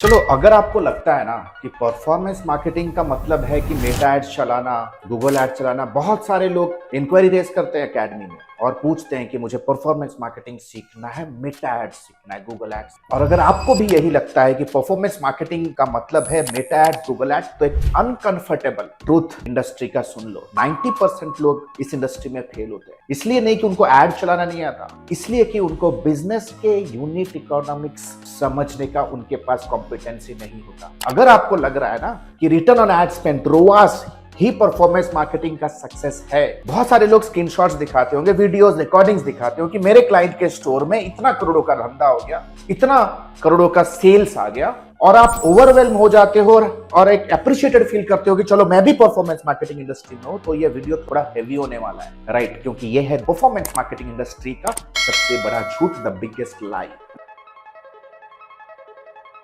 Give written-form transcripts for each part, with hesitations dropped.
चलो अगर आपको लगता है ना कि परफॉर्मेंस मार्केटिंग का मतलब है कि मेटा एड्स चलाना, गूगल एड्स चलाना, बहुत सारे लोग इंक्वायरी रेज करते हैं एकेडमी में और पूछते हैं कि मुझे परफॉर्मेंस मार्केटिंग सीखना है, मेटा एड्स सीखना है, गूगल एड्स। और अगर आपको भी यही लगता है कि परफॉर्मेंस मार्केटिंग का मतलब है मेटा एड्स, गूगल एड्स, तो एक अनकंफर्टेबल ट्रूथ इंडस्ट्री का सुन लो। 90% लोग इस इंडस्ट्री में फेल होते हैं। इसलिए नहीं कि उनको एड चलाना नहीं आता, इसलिए कि उनको बिजनेस के यूनिट इकोनॉमिक्स समझने का उनके पास कॉम्पिटेंसी नहीं होता। अगर आपको लग रहा है ना कि return on ad spend, ROAS ही परफॉर्मेंस मार्केटिंग का सक्सेस है, बहुत सारे लोग स्क्रीनशॉट्स दिखाते होंगे, वीडियोस, रिकॉर्डिंग्स दिखाते हो कि मेरे क्लाइंट के स्टोर में इतना करोड़ों का धंधा हो गया, इतना करोड़ों का सेल्स आ गया, और आप ओवरवेल्म हो जाते हो और एक अप्रिशिएटेड फील करते हो कि चलो मैं भी परफॉर्मेंस मार्केटिंग इंडस्ट्री में हूं, तो ये वीडियो थोड़ा हेवी होने वाला है, राइट? क्योंकि ये है परफॉर्मेंस मार्केटिंग इंडस्ट्री का सबसे बड़ा झूठ, द बिगेस्ट लाई।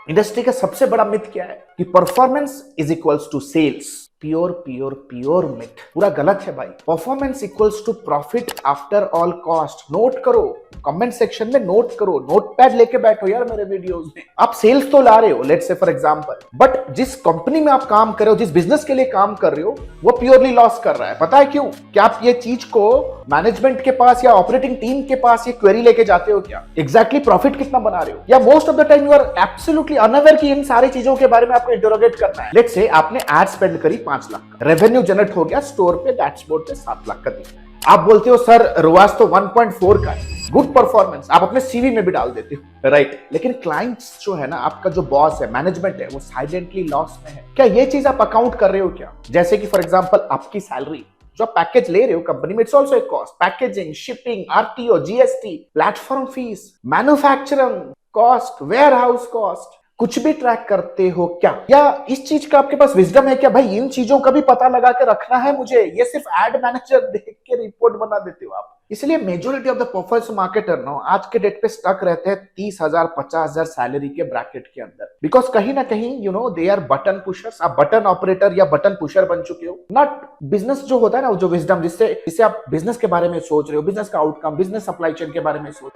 इंडस्ट्री का सबसे बड़ा मिथ क्या है कि performance is equals to sales. Pure myth, पूरा गलत है भाई। Performance equals to profit after all cost. Note करो, कमेंट सेक्शन में नोट करो, नोटपैड लेके बैठो यार मेरे वीडियोस में। आप सेल्स तो ला रहे हो, let's say for example, but जिस कंपनी में आप काम कर रहे हो, जिस बिजनेस के लिए काम कर रहे हो, वो प्योरली लॉस कर रहा है। पता है क्यों? क्या आप ये चीज को मैनेजमेंट के पास या ऑपरेटिंग टीम के पास ये क्वेरी लेके जाते हो क्या? एग्जैक्टली प्रॉफिट कितना बना रहे हो? या most of the time you are absolutely unaware कि इन सारी चीजों के बारे में आपको इंटरोगेट करना है। लेट्स से आपने एड स्पेंड करी 5 लाख, रेवेन्यू जनरेट हो गया स्टोर पे, डैशबोर्ड पे 7 लाख का दिखा है। आप बोलते हो सर रोआस तो 1.4 का है, गुड परफॉर्मेंस, आप अपने सीवी में भी डाल देते हो, राइट? लेकिन क्लाइंट्स जो है ना, आपका जो बॉस है, मैनेजमेंट है, वो साइलेंटली लॉस में है। क्या ये चीज आप अकाउंट कर रहे हो क्या? जैसे कि फॉर एग्जांपल आपकी सैलरी जो पैकेज ले रहे हो कंपनी में, it's also a cost. Packaging, shipping, RTO, GST, platform fees, manufacturing cost, warehouse cost, कुछ भी ट्रैक करते हो क्या? या इस चीज का आपके पास विजडम है क्या भाई इन चीजों का भी पता लगा के रखना है मुझे? ये सिर्फ एड मैनेजर देख के रिपोर्ट बना देते हो आप। इसलिए majority of the performance marketer know आज के डेट पे स्टक रहते हैं 30,000 50,000 सैलरी के ब्रैकेट के अंदर, बिकॉज कहीं ना कहीं you know they are button pushers. आप बटन ऑपरेटर या बटन पुशर बन चुके हो, नॉट बिजनेस जो होता है ना, जो विजडम जिससे आप बिजनेस के बारे में सोच रहे हो, बिजनेस का आउटकम, बिजनेस सप्लाई चेन के बारे में सोच।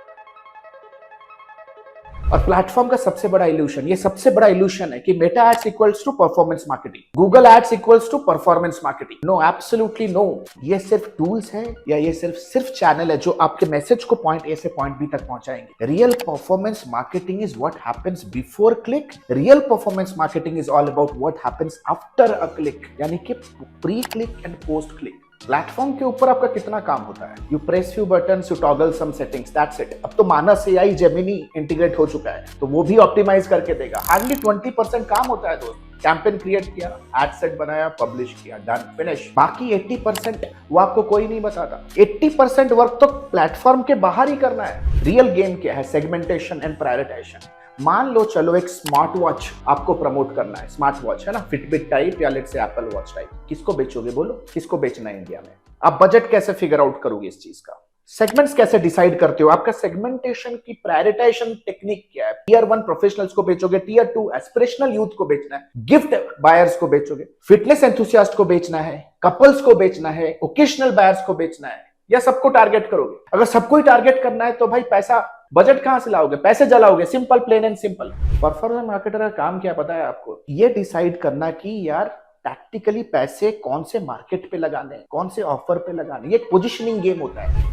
और प्लेटफॉर्म का सबसे बड़ा इल्यूशन, ये सबसे बड़ा इल्यूशन है कि Meta ads equals to performance marketing, Google ads equals to performance marketing. No, absolutely no. ये सिर्फ टूल्स हैं या ये सिर्फ चैनल है जो आपके मैसेज को पॉइंट ए से पॉइंट बी तक पहुंचाएंगे। Real performance marketing is what happens before click. Real performance marketing is all about what happens after a click, यानी कि pre click and post click. Platform के ऊपर आपका कितना काम होता है? You press few buttons, you toggle some settings, that's it. अब तो मानस एआई, जेमिनी इंटीग्रेट हो चुका है, तो वो भी ऑप्टिमाइज करके देगा। हार्डली 20% काम होता है दोस्त। कैंपेन क्रिएट किया, एड सेट बनाया, पब्लिश किया, डन, फिनिश। बाकी 80% वो आपको कोई नहीं बताता। 80% वर्क तो प्लेटफॉर्म के बाहर ही करना है। रियल गेम क्या है? Segmentation and prioritisation. मान लो चलो एक स्मार्ट वॉच आपको प्रमोट करना है, स्मार्ट वॉच है ना, फिटबिट टाइप या let's say Apple watch type. किसको बेचोगे बोलो? किसको बेचना है इंडिया में? आप बजट कैसे फिगर आउट करोगे इस चीज का? सेगमेंट्स कैसे डिसाइड करते हो? आपका सेगमेंटेशन की प्रायोरिटाइजेशन टेक्निक क्या है? टियर 1 प्रोफेशनल्स को बेचोगे, टियर 2 एस्पिरेशनल यूथ को बेचना है, गिफ्ट बायर्स को बेचोगे, फिटनेस एंथुसियास्ट को बेचना है, कपल्स को बेचना है, ओकेशनल बायर्स को बेचना है, या सबको टारगेट करोगे? अगर सबको ही टारगेट करना है तो भाई पैसा, बजट कहां से लाओगे? पैसे जलाओगे। Simple, plain and simple. Performance marketer का काम क्या पता है आपको? ये डिसाइड करना कि यार टैक्टिकली पैसे कौन से मार्केट पे लगाने हैं, कौन से ऑफर पे लगाने। ये एक पोजिशनिंग गेम होता है,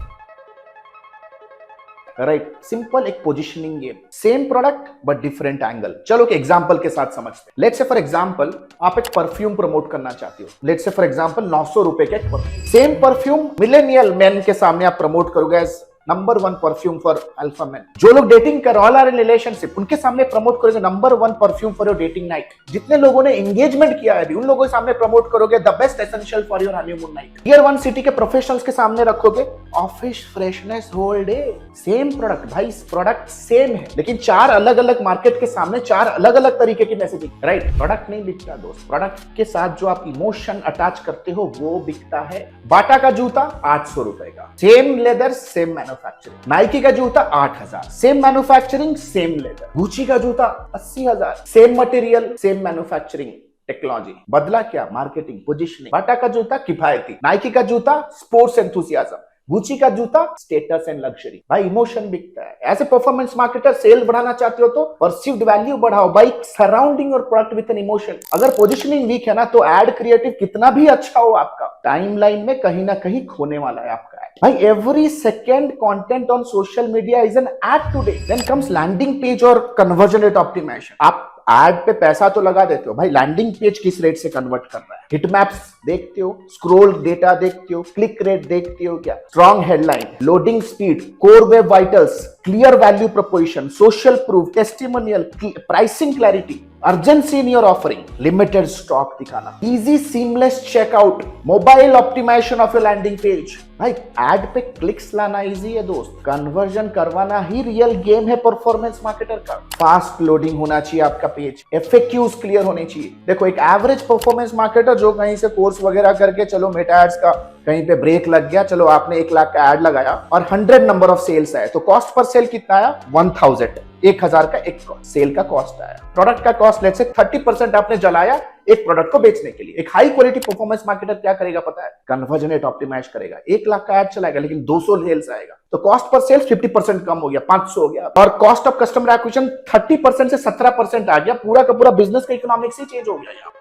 राइट? सिंपल, एक positioning game. Same product but different angle. चलो एक एग्जांपल के साथ समझते हैं। लेट्स से फॉर एग्जांपल आप एक परफ्यूम प्रमोट करना चाहते हो। लेट्स से फॉर एग्जांपल 900 रुपए का एक परफ्यूम। सेम परफ्यूम मिलेनियल मेन के सामने आप प्रमोट करोगे as number 1 perfume for alpha man. जो लोग डेटिंग कर, ऑल आर इन रिलेशनशिप, उनके सामने प्रमोट करोगे number 1 perfume for your dating night. जितने लोगों ने एंगेजमेंट किया है उन लोगों के सामने प्रमोट करोगे the best essential for your honeymoon night. Tier 1 city के प्रोफेशनल्स के सामने रखोगे office freshness whole day. Same product भाई, प्रोडक्ट सेम है, लेकिन 4 अलग अलग मार्केट के सामने 4 अलग अलग तरीके की मैसेजिंग, राइट? प्रोडक्ट नहीं बिकता दोस्त, प्रोडक्ट के साथ जो आप इमोशन अटैच करते हो वो बिकता है। बाटा का जूता 800 रुपए का, same leather same manufacturing. Nike का जूता 8,000, same manufacturing same leather. Gucci का जूता 80,000, same material same manufacturing technology. बदला क्या? Marketing, positioning. बाटा का जूता किफायती, नाइकी का जूता स्पोर्ट्स एंथुसियाज्म, गुची का जूता स्टेटस एंड लग्जरी। भाई इमोशन बिकता है। As a performance marketer sale बढ़ाना चाहते हो तो परसीव्ड वैल्यू बढ़ाओ by surrounding your product with an emotion. अगर पोजिशनिंग वीक है ना तो एड क्रिएटिव कितना भी अच्छा हो आपका, टाइमलाइन में कहीं ना कहीं खोने वाला है आपका एड। भाई every second content on social media is an ad today. Then comes landing page और कन्वर्जन रेट ऑप्टिमाइजेशन। आप एड पे पैसा तो लगा देते हो, भाई लैंडिंग पेज किस रेट से कन्वर्ट कर रहा है? हिट मैप्स देखते हो, स्क्रोल डेटा देखते हो, क्लिक रेट देखते हो क्या, strong headline, loading speed, core web vitals, clear value proposition, social proof, testimonial, pricing clarity, urgency in your offering, limited stock दिखाना, easy seamless checkout, mobile optimisation of your landing page. भाई ad पे clicks लाना easy है दोस्त, conversion करवाना ही real game है performance marketer का। फास्ट लोडिंग होना चाहिए आपका पेज, एफएक्यूज क्लियर होने चाहिए। देखो एक एवरेज परफॉर्मेंस मार्केटर जो कहीं से कोर्स वगैरह करके चलो मेटा एड्स का कहीं पे ब्रेक लग गया, चलो आपने 1 लाख का एड लगाया और 100 नंबर ऑफ सेल्स आए, तो कॉस्ट पर सेल कितना आया? 1000, 1000 का एक सेल का कॉस्ट आया। प्रोडक्ट का कॉस्ट लेट्स से 30% आपने जलाया एक प्रोडक्ट को बेचने के लिए। एक हाई क्वालिटी परफॉर्मेंस मार्केटर क्या करेगा पता है? कन्वर्जन रेट ऑप्टिमाइज करेगा। 1 लाख का एड चलाएगा लेकिन 200 सेल्स आएगा, तो कॉस्ट पर सेल्स 50% कम हो गया, 500 हो गया, और कॉस्ट ऑफ कस्टमर एक्विजिशन 30% से 17% आ गया। पूरा का पूरा बिजनेस का इकोनॉमिक्स ही चेंज हो गया यार।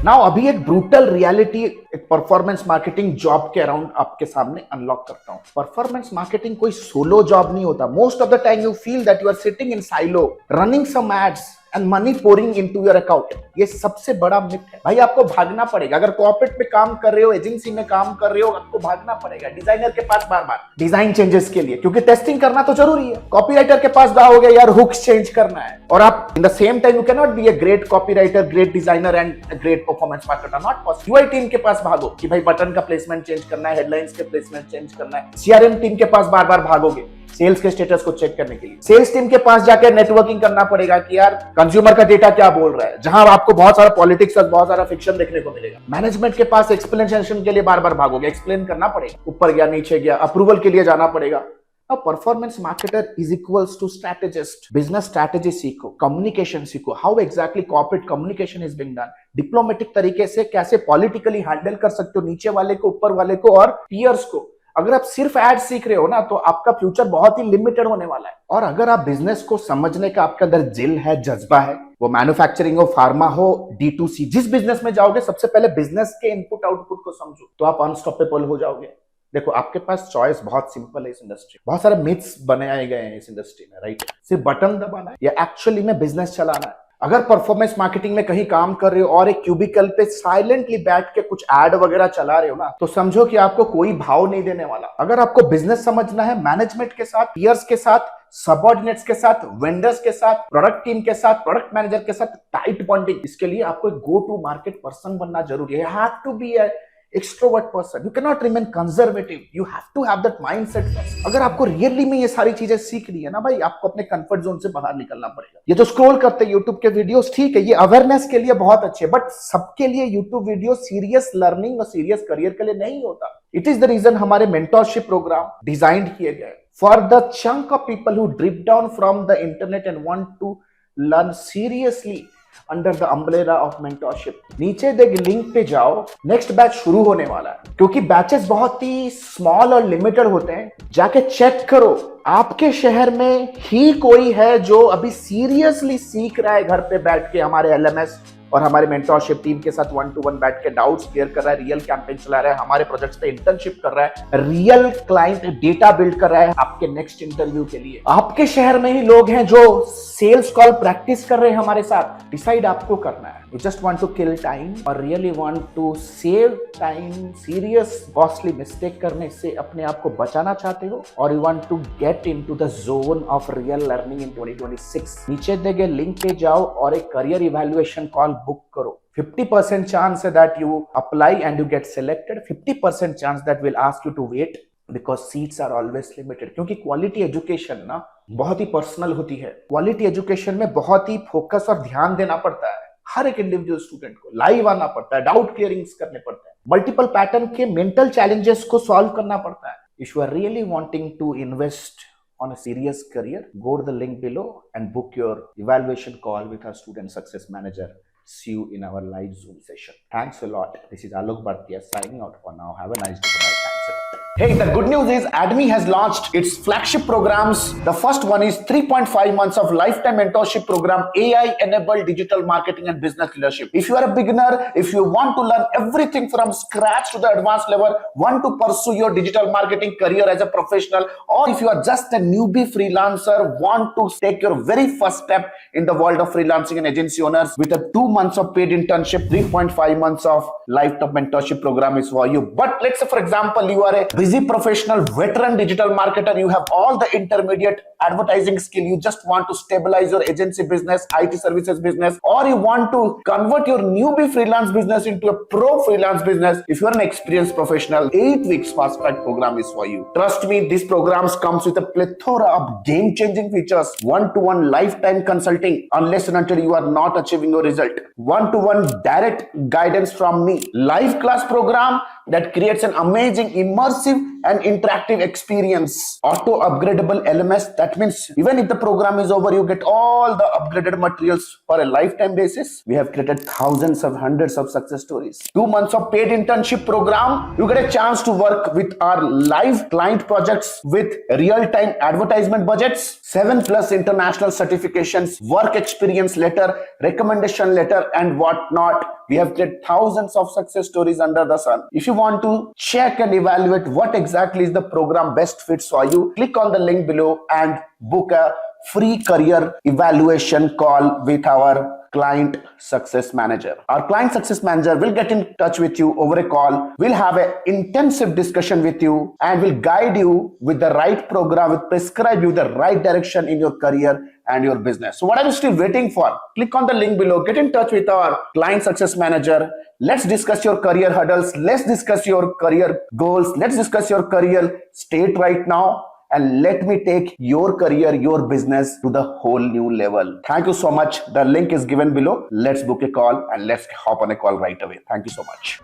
नाउ अभी एक ब्रूटल रियलिटी एक परफॉर्मेंस मार्केटिंग जॉब के अराउंड आपके सामने अनलॉक करता हूं। परफॉर्मेंस मार्केटिंग कोई सोलो जॉब नहीं होता। Most of the time you feel that you are sitting in silo running some ads and money pouring into your account. ये सबसे बड़ा मिथ है भाई। आपको भागना पड़ेगा। अगर कॉर्पोरेट में काम कर रहे हो, एजेंसी में काम कर रहे हो, आपको भागना पड़ेगा डिजाइनर के पास बार बार डिजाइन चेंजेस के लिए, क्योंकि टेस्टिंग करना तो जरूरी है। कॉपीराइटर के पास जाओगे यार, हुक्स चेंज करना है, और आप in the same time you can not be a great copywriter, great designer and great performance marketer, not possible. UI team के पास भागो कि भाई बटन का प्लेसमेंट चेंज करना है, हेडलाइंस के प्लेसमेंट चेंज करना है। सीआरएम टीम के पास बार बार भागोगे सेल्स के स्टेटस को चेक करने के लिए। सेल्स टीम के पास जाकर नेटवर्किंग करना पड़ेगा कि यार कंज्यूमर का डेटा क्या बोल रहा है, जहां आपको बहुत सारा पॉलिटिक्स और बहुत सारा फिक्शन देखने को मिलेगा। मैनेजमेंट के पास एक्सप्लेनेशन के लिए बार बार भागोगे, एक्सप्लेन करना पड़ेगा, ऊपर गया नीचे गया, अप्रूवल के लिए जाना पड़ेगा। अब performance marketer is equals to strategist. Business strategy सीखो, कम्युनिकेशन सीखो, how exactly corporate communication is being done, diplomatic तरीके से कैसे पॉलिटिकली हैंडल कर सकते हो नीचे वाले को, ऊपर वाले को और पीयर्स को। अगर आप सिर्फ एड सीख रहे हो ना तो आपका फ्यूचर बहुत ही लिमिटेड होने वाला है। और अगर आप बिजनेस को समझने का आपके अंदर जिल है, जज्बा है, वो मैन्युफैक्चरिंग हो, फार्मा हो, D2C, जिस बिजनेस में जाओगे सबसे पहले बिजनेस के इनपुट आउटपुट को समझो, तो आप अनस्टॉपेबल हो जाओगे। देखो आपके पास चॉइस बहुत सिंपल है इस इंडस्ट्री। बहुत सारे मिथ्स बनाए गए हैं इस इंडस्ट्री में, राइट? सिर्फ बटन दबाना है या एक्चुअली में बिजनेस चलाना है। अगर परफॉर्मेंस मार्केटिंग में कहीं काम कर रहे हो और एक क्यूबिकल पे साइलेंटली बैठ के कुछ एड वगैरह चला रहे हो ना, तो समझो कि आपको कोई भाव नहीं देने वाला। अगर आपको बिजनेस समझना है, मैनेजमेंट के साथ, पीयर्स के साथ, सबऑर्डिनेट्स के साथ, वेंडर्स के साथ, प्रोडक्ट टीम के साथ, प्रोडक्ट मैनेजर के साथ टाइट बॉन्डिंग, इसके लिए आपको एक गो टू मार्केट पर्सन बनना जरूरी है। You have to be a extrovert person. You cannot remain conservative. You have to have that mindset first. अगर आपको रियली में ये सारी चीजें सीखनी है ना भाई, आपको अपने कंफर्ट जोन से बाहर निकलना पड़ेगा। ये जो स्क्रॉल करते हैं यूट्यूब के वीडियोस, ठीक है, ये अवेयरनेस के लिए बहुत अच्छे, बट सबके लिए यूट्यूब वीडियो सीरियस लर्निंग और सीरियस करियर के लिए नहीं होता। इट इज द रीजन हमारे मेंटरशिप प्रोग्राम डिजाइन किए गए for the chunk of people who drip down from the internet and want to learn seriously under the umbrella of mentorship. नीचे देख लिंक पे जाओ, नेक्स्ट बैच शुरू होने वाला है। क्योंकि बैचेस बहुत ही स्मॉल और लिमिटेड होते हैं, जाके चेक करो आपके शहर में ही कोई है जो अभी सीरियसली सीख रहा है घर पे बैठ के हमारे एलएमएस और हमारे मेंटरशिप टीम के साथ 1-to-1 बैठ के डाउट्स क्लियर कर रहा है, रियल कैंपेन चला रहा है, हमारे प्रोजेक्ट्स पे इंटर्नशिप कर रहा है, रियल क्लाइंट डेटा बिल्ड कर रहा है आपके नेक्स्ट इंटरव्यू के लिए। आपके शहर में ही लोग हैं जो सेल्स कॉल प्रैक्टिस कर रहे हैं हमारे साथ। डिसाइड आपको करना है, you just want to kill time और really want to save time, serious costly mistake करने से अपने आप को बचाना चाहते हो, और you want to get into the zone of real learning in 2026। नीचे दिए गए लिंक पे जाओ और एक करियर इवैल्यूएशन कॉल बुक करो। 50% chance that you apply and you get selected, 50% chance that will ask you to wait because seats are always limited। क्योंकि quality education ना बहुत ही पर्सनल होती है। क्वालिटी एजुकेशन में बहुत ही फोकस और ध्यान देना पड़ता है। हर एक इंडिविजुअल स्टूडेंट को लाइव आना पड़ता है, डाउट क्लियरिंग्स करने पड़ते हैं, मल्टीपल पैटर्न के मेंटल चैलेंजेस को सॉल्व करना पड़ता है। If you are really wanting to invest on a serious career, go to the link below and book your evaluation call with our student success manager See you in our live Zoom session. Thanks a lot. This is Alok Bhartiya signing out for now. Have a nice day. Bye. Thanks a lot. Hey, the good news is ADME has launched its flagship programs. The first one is 3.5 months of lifetime mentorship program, AI enabled digital marketing and business leadership. If you are a beginner, if you want to learn everything from scratch to the advanced level, want to pursue your digital marketing career as a professional, or if you are just a newbie freelancer, want to take your very first step in the world of freelancing and agency owners with a 2 months of paid internship, 3.5 months of lifetime mentorship program is for you. But let's say, for example, you are a busy professional, veteran digital marketer, you have all the intermediate advertising skill, you just want to stabilize your agency business, IT services business, or you want to convert your newbie freelance business into a pro freelance business. If you are an experienced professional, 8 weeks fast track program is for you. Trust me, these programs comes with a plethora of game-changing features, one-to-one lifetime consulting unless and until you are not achieving your result, one-to-one direct guidance from me, live class program that creates an amazing immersive and interactive experience, auto upgradable LMS. That means even if the program is over, you get all the upgraded materials for a lifetime basis. We have created thousands of hundreds of success stories. 2 months of paid internship program, you get a chance to work with our live client projects with real-time advertisement budgets, 7+ international certifications, work experience letter, recommendation letter, and whatnot. We have created thousands of success stories under the sun. If you want to check and evaluate what exactly is the program best fits for you, click on the link below and book a free career evaluation call with our client success manager. Our client success manager will get in touch with you over a call. We'll have an intensive discussion with you and will guide you with the right program, will prescribe you the right direction in your career and your business. So what are you still waiting for? Click on the link below, get in touch with our client success manager. Let's discuss your career hurdles. Let's discuss your career goals. Let's discuss your career state right now. And let me take your career, your business to the whole new level. Thank you so much. The link is given below. Let's book a call and let's hop on a call right away. Thank you so much.